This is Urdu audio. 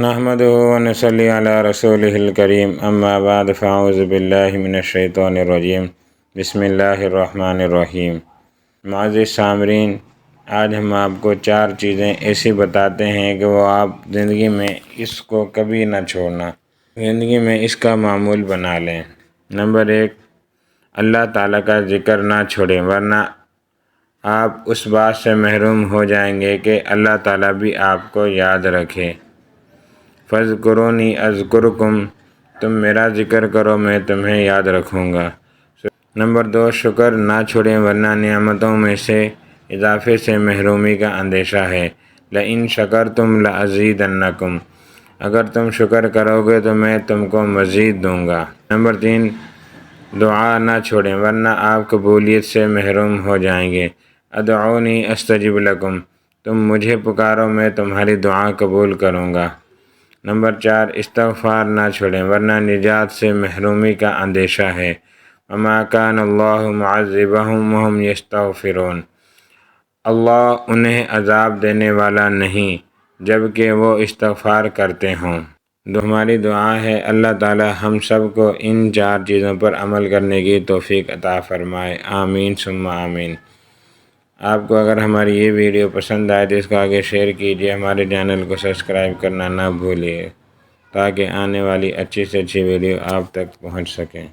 نحمده ونصلي علی رسولہ الکریم اما بعد فاعوذ باللہ من الشیطان الرجیم بسم اللہ الرحمن الرحیم۔ معزز سامعین، آج ہم آپ کو 4 چیزیں ایسی بتاتے ہیں کہ وہ آپ زندگی میں اس کو کبھی نہ چھوڑنا، زندگی میں اس کا معمول بنا لیں۔ نمبر 1، اللہ تعالیٰ کا ذکر نہ چھوڑیں، ورنہ آپ اس بات سے محروم ہو جائیں گے کہ اللہ تعالیٰ بھی آپ کو یاد رکھے۔ فَاذْكُرُونِي أَذْكُرْكُمْ، تم میرا ذکر کرو میں تمہیں یاد رکھوں گا۔ نمبر 2، شکر نہ چھوڑیں، ورنہ نعمتوں میں سے اضافے سے محرومی کا اندیشہ ہے۔ لَإِن شَكَرْتُمْ لَأَزِيدَنَّكُمْ، اگر تم شکر کرو گے تو میں تم کو مزید دوں گا۔ نمبر 3، دعا نہ چھوڑیں، ورنہ آپ قبولیت سے محروم ہو جائیں گے۔ ادعونی استجب لکم، تم مجھے پکارو میں تمہاری دعا قبول کروں گا۔ نمبر 4، استغفار نہ چھوڑیں، ورنہ نجات سے محرومی کا اندیشہ ہے۔ وما کان اللہ معذبہم وہم یستغفرون، اللہ انہیں عذاب دینے والا نہیں جبکہ وہ استغفار کرتے ہوں۔ ہماری دعا ہے اللہ تعالی ہم سب کو ان 4 چیزوں پر عمل کرنے کی توفیق عطا فرمائے، آمین ثم آمین۔ آپ کو اگر ہماری یہ ویڈیو پسند آئے تو اس کو آگے شیئر کیجیے، ہمارے چینل کو سبسکرائب کرنا نہ بھولیے تاکہ آنے والی اچھی سے اچھی ویڈیو آپ تک پہنچ سکیں۔